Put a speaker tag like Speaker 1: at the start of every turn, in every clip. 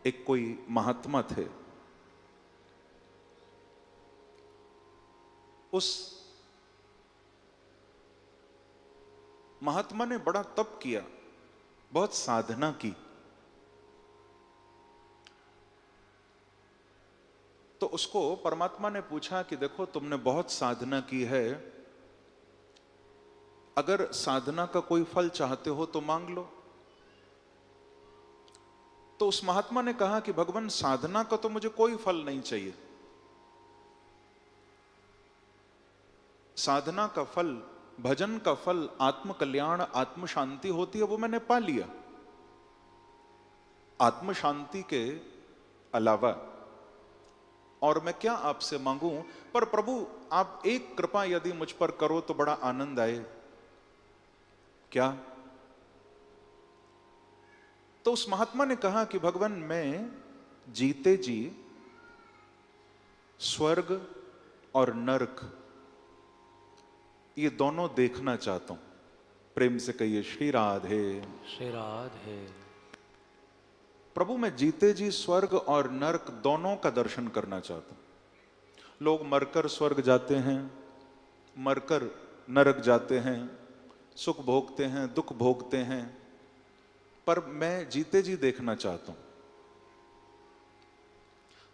Speaker 1: एक कोई महात्मा थे। उस महात्मा ने बड़ा तप किया, बहुत साधना की। तो उसको परमात्मा ने पूछा कि देखो तुमने बहुत साधना की है, अगर साधना का कोई फल चाहते हो तो मांग लो। तो उस महात्मा ने कहा कि भगवान साधना का तो मुझे कोई फल नहीं चाहिए। साधना का फल, भजन का फल आत्म कल्याण, आत्म शांति होती है, वो मैंने पा लिया। आत्म शांति के अलावा और मैं क्या आपसे मांगूं? पर प्रभु आप एक कृपा यदि मुझ पर करो तो बड़ा आनंद आए। क्या? तो उस महात्मा ने कहा कि भगवान मैं जीते जी स्वर्ग और नरक ये दोनों देखना चाहता हूं। प्रेम से कहिए श्री राधे।
Speaker 2: श्री राधे।
Speaker 1: प्रभु मैं जीते जी स्वर्ग और नरक दोनों का दर्शन करना चाहता हूं। लोग मरकर स्वर्ग जाते हैं, मरकर नरक जाते हैं, सुख भोगते हैं, दुख भोगते हैं, पर मैं जीते जी देखना चाहता हूं।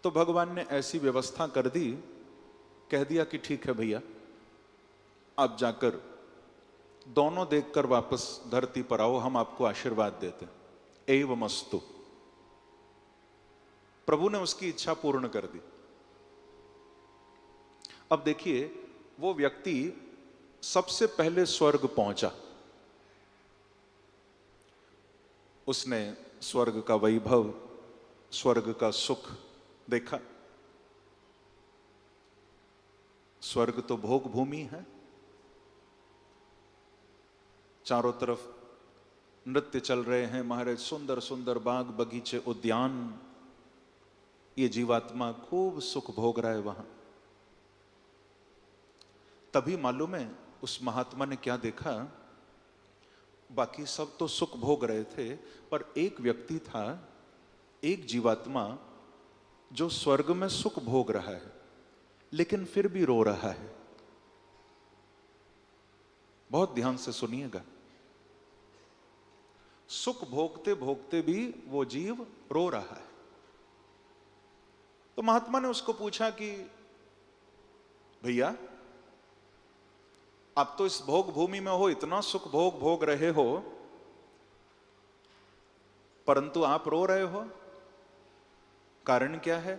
Speaker 1: तो भगवान ने ऐसी व्यवस्था कर दी, कह दिया कि ठीक है भैया, आप जाकर दोनों देखकर वापस धरती पर आओ, हम आपको आशीर्वाद देते। एवमस्तु। प्रभु ने उसकी इच्छा पूर्ण कर दी। अब देखिए, वो व्यक्ति सबसे पहले स्वर्ग पहुंचा। उसने स्वर्ग का वैभव, स्वर्ग का सुख देखा। स्वर्ग तो भोग भूमि है, चारों तरफ नृत्य चल रहे हैं महाराज, सुंदर सुंदर बाग बगीचे उद्यान। ये जीवात्मा खूब सुख भोग रहा है वहां। तभी मालूम है उस महात्मा ने क्या देखा? बाकी सब तो सुख भोग रहे थे, पर एक व्यक्ति था, एक जीवात्मा जो स्वर्ग में सुख भोग रहा है लेकिन फिर भी रो रहा है। बहुत ध्यान से सुनिएगा। सुख भोगते भोगते भी वो जीव रो रहा है। तो महात्मा ने उसको पूछा कि भैया आप तो इस भोग भूमि में हो, इतना सुख भोग भोग रहे हो, परंतु आप रो रहे हो, कारण क्या है?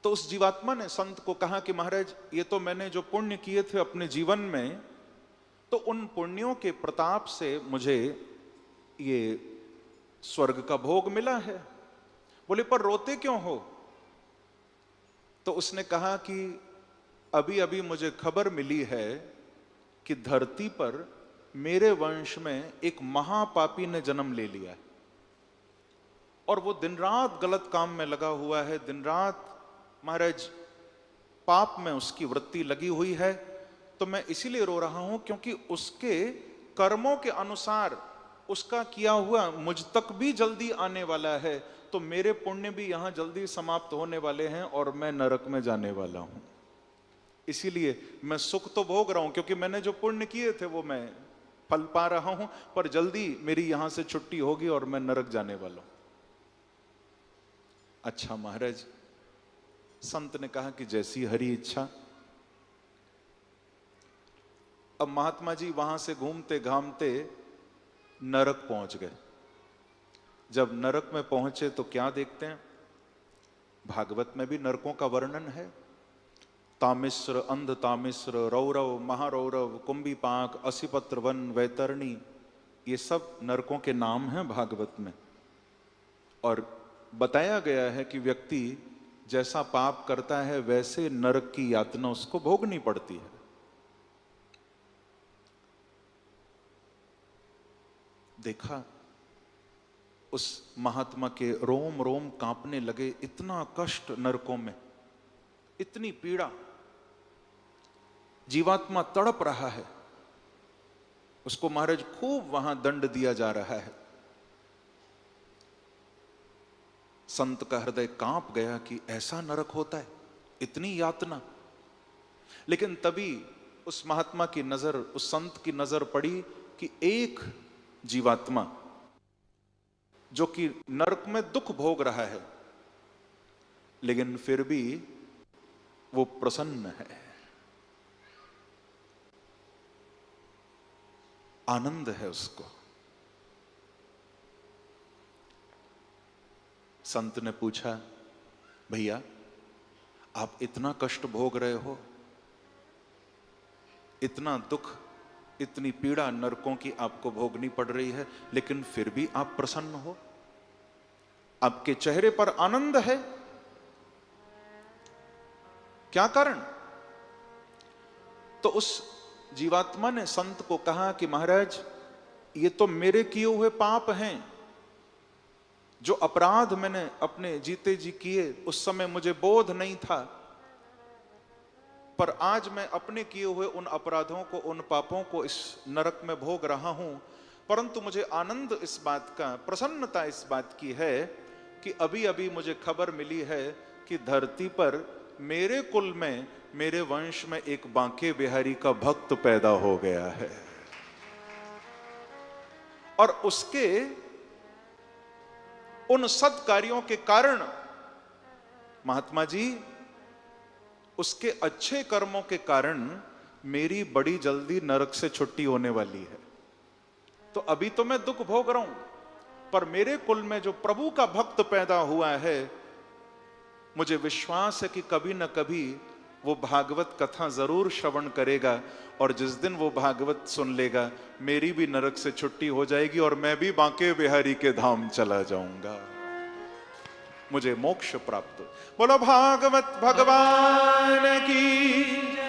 Speaker 1: तो उस जीवात्मा ने संत को कहा कि महाराज ये तो मैंने जो पुण्य किए थे अपने जीवन में, तो उन पुण्यों के प्रताप से मुझे ये स्वर्ग का भोग मिला है। बोले पर रोते क्यों हो? तो उसने कहा कि अभी अभी मुझे खबर मिली है कि धरती पर मेरे वंश में एक महापापी ने जन्म ले लिया है और वो दिन रात गलत काम में लगा हुआ है, दिन रात महाराज पाप में उसकी वृत्ति लगी हुई है। तो मैं इसीलिए रो रहा हूं क्योंकि उसके कर्मों के अनुसार उसका किया हुआ मुझ तक भी जल्दी आने वाला है, तो मेरे पुण्य भी यहां जल्दी समाप्त होने वाले हैं और मैं नरक में जाने वाला हूं। इसीलिए मैं सुख तो भोग रहा हूं क्योंकि मैंने जो पुण्य किए थे वो मैं फल पा रहा हूं, पर जल्दी मेरी यहां से छुट्टी होगी और मैं नरक जाने वाला हूं। अच्छा महाराज, संत ने कहा कि जैसी हरि इच्छा। अब महात्मा जी वहां से घूमते घामते नरक पहुंच गए। जब नरक में पहुंचे तो क्या देखते हैं? भागवत में भी नरकों का वर्णन है। तामिश्र, अंध तामिश्र, रौरव, महारौरव, कुंभीपाक, असिपत्र वन, वैतरणी, ये सब नरकों के नाम हैं भागवत में। और बताया गया है कि व्यक्ति जैसा पाप करता है वैसे नरक की यातना उसको भोगनी पड़ती है। देखा उस महात्मा के रोम रोम कांपने लगे, इतना कष्ट नरकों में, इतनी पीड़ा, जीवात्मा तड़प रहा है, उसको महाराज खूब वहां दंड दिया जा रहा है। संत का हृदय कांप गया कि ऐसा नरक होता है, इतनी यातना। लेकिन तभी उस महात्मा की नजर, उस संत की नजर पड़ी कि एक जीवात्मा जो कि नरक में दुख भोग रहा है, लेकिन फिर भी वो प्रसन्न है, आनंद है उसको। संत ने पूछा, भैया आप इतना कष्ट भोग रहे हो, इतना दुख, इतनी पीड़ा नरकों की आपको भोगनी पड़ रही है, लेकिन फिर भी आप प्रसन्न हो, आपके चेहरे पर आनंद है, क्या कारण? तो उस जीवात्मा ने संत को कहा कि महाराज, ये तो मेरे किए हुए पाप हैं, जो अपराध मैंने अपने जीते जी किए, उस समय मुझे बोध नहीं था, पर आज मैं अपने किए हुए उन अपराधों को, उन पापों को इस नरक में भोग रहा हूं। परंतु मुझे आनंद इस बात का, प्रसन्नता इस बात की है कि अभी अभी मुझे खबर मिली है कि धरती पर मेरे कुल में, मेरे वंश में एक बांके बिहारी का भक्त पैदा हो गया है, और उसके उन सत्कार्यों के कारण महात्मा जी, उसके अच्छे कर्मों के कारण मेरी बड़ी जल्दी नरक से छुट्टी होने वाली है। तो अभी तो मैं दुख भोग रहा हूं, पर मेरे कुल में जो प्रभु का भक्त पैदा हुआ है, मुझे विश्वास है कि कभी न कभी वो भागवत कथा जरूर श्रवण करेगा, और जिस दिन वो भागवत सुन लेगा, मेरी भी नरक से छुट्टी हो जाएगी और मैं भी बांके बिहारी के धाम चला जाऊंगा, मुझे मोक्ष प्राप्त। बोलो भागवत भगवान की।